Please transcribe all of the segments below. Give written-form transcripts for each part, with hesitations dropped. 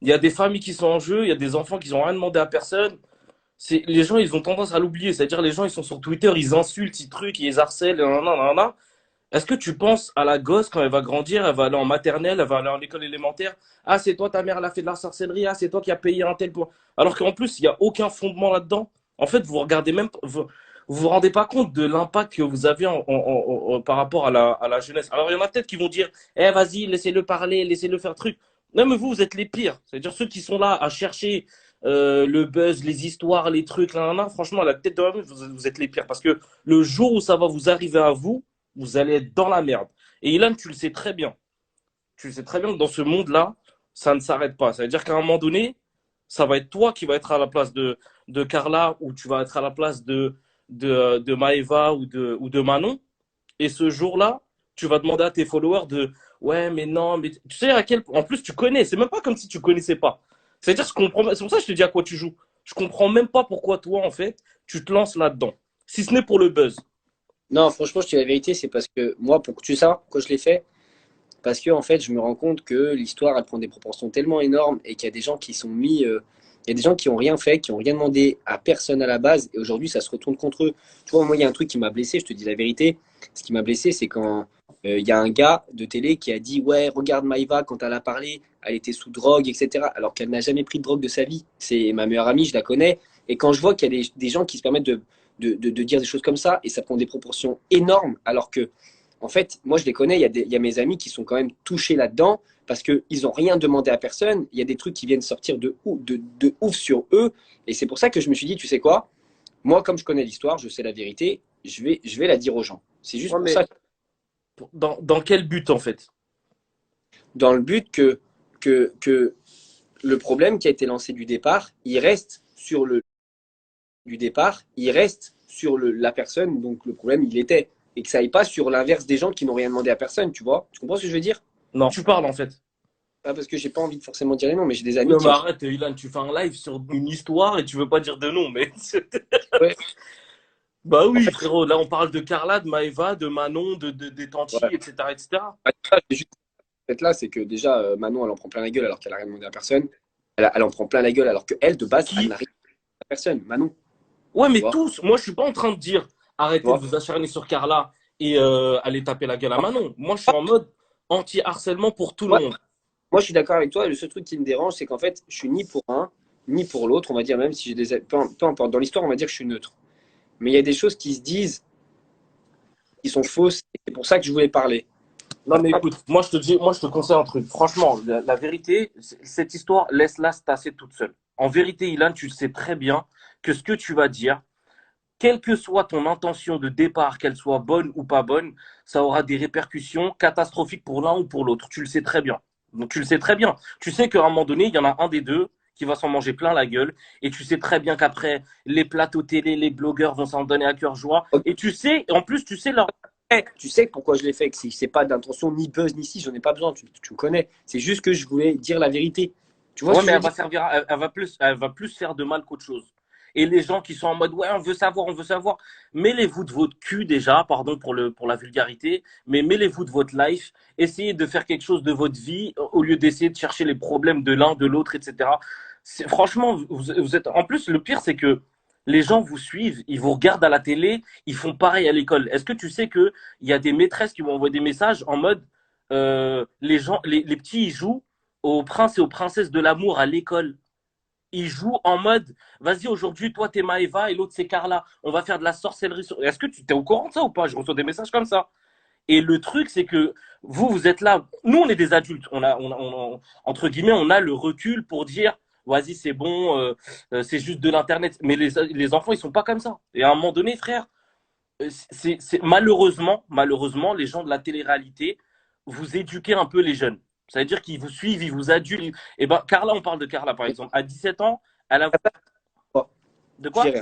Il y a des familles qui sont en jeu, il y a des enfants qui n'ont rien demandé à personne. Les gens, ils ont tendance à l'oublier. C'est-à-dire, les gens, ils sont sur Twitter, ils insultent, ils truquent, ils les harcèlent, nanana, nanana. Est-ce que tu penses à la gosse quand elle va grandir, elle va aller en maternelle, elle va aller en école élémentaire? Ah, c'est toi, ta mère, elle a fait de la sorcellerie. Ah, c'est toi qui as payé un tel pour. Alors qu'en plus, il n'y a aucun fondement là-dedans. En fait, vous regardez même, vous rendez pas compte de l'impact que vous avez par rapport à la jeunesse. Alors, il y en a peut-être qui vont dire, eh, vas-y, laissez-le parler, laissez-le faire truc. Non, mais vous êtes les pires. C'est-à-dire ceux qui sont là à chercher le buzz, les histoires, les trucs, là, là, là. Franchement, la tête de la meuf, vous êtes les pires. Parce que le jour où ça va vous arriver à vous, vous allez être dans la merde. Et Ilan, tu le sais très bien. Tu le sais très bien que dans ce monde-là, ça ne s'arrête pas. Ça veut dire qu'à un moment donné, ça va être toi qui va être à la place de Carla ou tu vas être à la place de Maeva ou de Manon. Et ce jour-là, tu vas demander à tes followers de ouais, mais non, mais tu sais à quel point. En plus, tu connais. C'est même pas comme si tu connaissais pas. C'est-à-dire, je comprends. C'est pour ça que je te dis à quoi tu joues. Je comprends même pas pourquoi toi, en fait, tu te lances là-dedans. Si ce n'est pour le buzz. Non, franchement, je te dis la vérité, c'est parce que moi, pour que tu sais ça, pourquoi je l'ai fait, parce que en fait, je me rends compte que l'histoire, elle prend des proportions tellement énormes et qu'il y a des gens qui sont mis, il y a des gens qui ont rien fait, qui ont rien demandé à personne à la base, et aujourd'hui, ça se retourne contre eux. Tu vois, moi, il y a un truc qui m'a blessé, je te dis la vérité. Ce qui m'a blessé, c'est quand il y a un gars de télé qui a dit, ouais, regarde Maïva, quand elle a parlé, elle était sous drogue, etc. Alors qu'elle n'a jamais pris de drogue de sa vie. C'est ma meilleure amie, je la connais. Et quand je vois qu'il y a des gens qui se permettent de dire des choses comme ça, et ça prend des proportions énormes, alors que en fait, moi je les connais, il y a mes amis qui sont quand même touchés là-dedans parce qu'ils n'ont rien demandé à personne. Il y a des trucs qui viennent sortir de ouf sur eux. Et c'est pour ça que je me suis dit, tu sais quoi, moi comme je connais l'histoire, je sais la vérité, je vais la dire aux gens. C'est juste Ouais, pour mais ça, dans quel but, en fait? dans le but que le problème qui a été lancé du départ, il reste sur du départ, il reste sur la personne, donc le problème il était. Et que ça aille pas sur l'inverse des gens qui n'ont rien demandé à personne, tu vois. Tu comprends ce que je veux dire? Non, tu parles, en fait. Pas parce que j'ai pas envie de forcément dire les noms, mais j'ai des amis Non, qui mais ont. arrête, Ilan, tu fais un live sur une histoire et tu veux pas dire de nom, mais. Ouais, Bah en oui, fait, frérot, là on parle de Carla, de Maeva, de Manon, des Tanti, ouais. etc., etc. C'est juste en fait, là, c'est que déjà, Manon, elle en prend plein la gueule alors qu'elle a rien demandé à personne. Elle en prend plein la gueule alors qu'elle, de base, elle Qui? n'a rien demandé à personne. Manon, Ouais, tu mais vois. tous, moi je suis pas en train de dire Tu arrêtez de vois. vous acharner sur Carla et aller taper la gueule à Manon. Moi je suis en mode anti-harcèlement pour tout le Ouais, monde. moi, je suis d'accord avec toi. Le seul truc qui me dérange, c'est qu'en fait, je suis ni pour un, ni pour l'autre. On va dire, même si j'ai des. Peu importe. Dans l'histoire, on va dire que je suis neutre. Mais il y a des choses qui se disent qui sont fausses. Et c'est pour ça que je voulais parler. Non, mais écoute, moi je te dis, moi je te conseille un truc. Franchement, la vérité, cette histoire, laisse-la se tasser toute seule. En vérité, Ilan, tu sais très bien que ce que tu vas dire, quelle que soit ton intention de départ, qu'elle soit bonne ou pas bonne, ça aura des répercussions catastrophiques pour l'un ou pour l'autre. Tu le sais très bien. Donc tu le sais très bien. Tu sais qu'à un moment donné, il y en a un des deux qui va s'en manger plein la gueule. Et tu sais très bien qu'après, les plateaux télé, les blogueurs vont s'en donner à cœur joie. Ok, Et tu sais, en plus, tu sais leur. tu sais pourquoi je l'ai fait, que c'est pas d'intention ni buzz ni si, j'en ai pas besoin, tu me connais. C'est juste que je voulais dire la vérité. Tu vois ce Ouais, que mais je veux elle dire? va servir, elle va plus faire de mal qu'autre chose. Et les gens qui sont en mode, ouais, on veut savoir, on veut savoir, mêlez-vous de votre cul déjà, pardon pour la vulgarité, mais mêlez-vous de votre life, essayez de faire quelque chose de votre vie au lieu d'essayer de chercher les problèmes de l'un, de l'autre, etc. Franchement, vous êtes, en plus, le pire, c'est que les gens vous suivent, ils vous regardent à la télé, ils font pareil à l'école. Est-ce que tu sais que il y a des maîtresses qui vont envoyer des messages en mode, les gens, les petits, ils jouent aux princes et aux princesses de l'amour à l'école. Ils jouent en mode, vas-y, aujourd'hui, toi, t'es Maëva et l'autre, c'est Carla. On va faire de la sorcellerie. Est-ce que tu t'es au courant de ça ou pas? Je reçois des messages comme ça. Et le truc, c'est que vous êtes là. Nous, on est des adultes. Entre guillemets, on a le recul pour dire, vas-y, c'est bon, c'est juste de l'Internet. Mais les enfants, ils sont pas comme ça. Et à un moment donné, frère, malheureusement, les gens de la télé-réalité, vous éduquez un peu les jeunes. C'est-à-dire qu'ils vous suivent, ils vous adulent. Et ben, Carla, on parle de Carla, par exemple. À 17 ans, elle a. Moi, De je dis quoi? rien.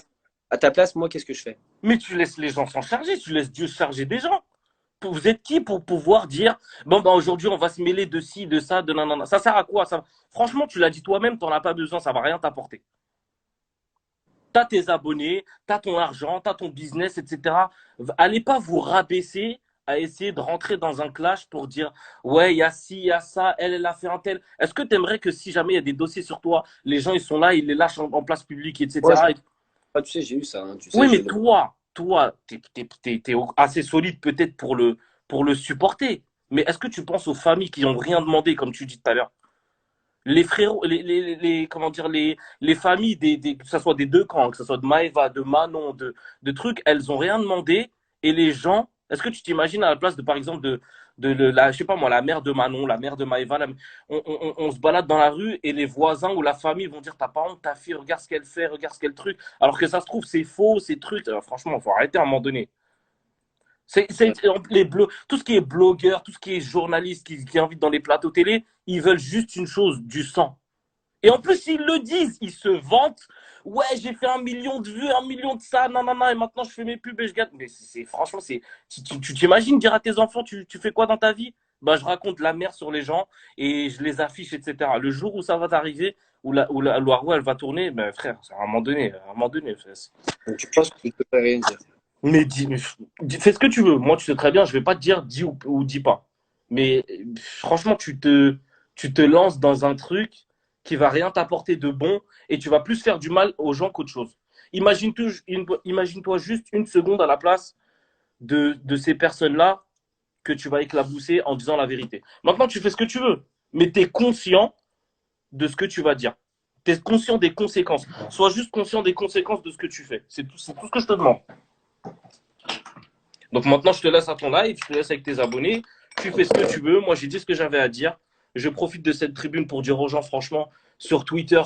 À ta place, moi, qu'est-ce que je fais? Mais tu laisses les gens s'en charger, tu laisses Dieu se charger des gens. Vous êtes qui pour pouvoir dire, bon, ben, aujourd'hui, on va se mêler de ci, de ça, de nanana. Ça sert à quoi ça? Franchement, tu l'as dit toi-même, t'en as pas besoin, ça va rien t'apporter. T'as tes abonnés, t'as ton argent, t'as ton business, etc. Allez pas vous rabaisser à essayer de rentrer dans un clash pour dire ouais, il y a ci, il y a ça, elle a fait un tel. Est-ce que tu aimerais que si jamais il y a des dossiers sur toi, les gens ils sont là, ils les lâchent en place publique, Moi, etc. tu sais, j'ai eu ça, hein, tu sais, Oui, j'ai mais le. toi, t'es assez solide peut-être pour le supporter. Mais est-ce que tu penses aux familles qui n'ont rien demandé, comme tu dis tout à l'heure? Les frérots, comment dire, les familles, que ce soit des deux camps, que ce soit de Maëva, de Manon, de trucs, elles ont rien demandé. Et les gens, est-ce que tu t'imagines à la place de, par exemple, la, je sais pas moi, la mère de Manon, la mère de Maëva, on se balade dans la rue et les voisins ou la famille vont dire, t'as pas honte, ta fille, regarde ce qu'elle fait, regarde ce qu'elle truc. Alors que ça se trouve, c'est faux, c'est trucs. Franchement, faut arrêter à un moment donné. Ouais. Tout ce qui est blogueur, tout ce qui est journaliste qui invite dans les plateaux télé, ils veulent juste une chose, du sang. Et en plus, ils le disent, ils se vantent. Ouais, j'ai fait 1 million de vues, 1 million de ça, nanana, et maintenant je fais mes pubs et je gagne. Mais franchement, tu t'imagines dire à tes enfants, tu fais quoi dans ta vie? Bah, je raconte la merde sur les gens et je les affiche, etc. Le jour où ça va t'arriver, où la roue elle va tourner, ben frère, c'est à un moment donné. Donc, tu penses que je ne peux pas rien dire. Mais fais ce que tu veux. Moi, tu sais très bien, je vais pas te dire dis ou dis pas. Mais franchement, tu te lances dans un truc qui va rien t'apporter de bon et tu vas plus faire du mal aux gens qu'autre chose. Imagine-toi juste une seconde à la place de ces personnes-là que tu vas éclabousser en disant la vérité. Maintenant, tu fais ce que tu veux, mais tu es conscient de ce que tu vas dire. Tu es conscient des conséquences. Sois juste conscient des conséquences de ce que tu fais. C'est tout ce que je te demande. Donc maintenant, je te laisse à ton live, je te laisse avec tes abonnés. Tu fais ce que tu veux. Moi, j'ai dit ce que j'avais à dire. Je profite de cette tribune pour dire aux gens, franchement, sur Twitter,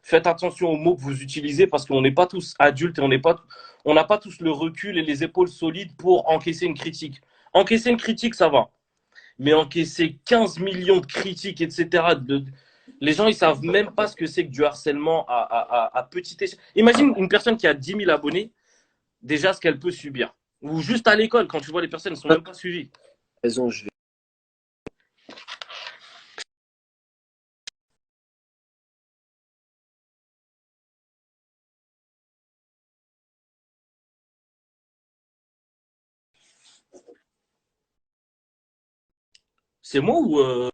faites attention aux mots que vous utilisez parce qu'on n'est pas tous adultes et on n'a pas tous le recul et les épaules solides pour encaisser une critique. Encaisser une critique, ça va. Mais encaisser 15 millions de critiques, etc. Les gens, ils savent même pas ce que c'est que du harcèlement à petite échelle. Imagine une personne qui a 10 000 abonnés, déjà ce qu'elle peut subir. Ou juste à l'école, quand tu vois les personnes ne sont même pas suivies. Raison, je vais. C'est moi ou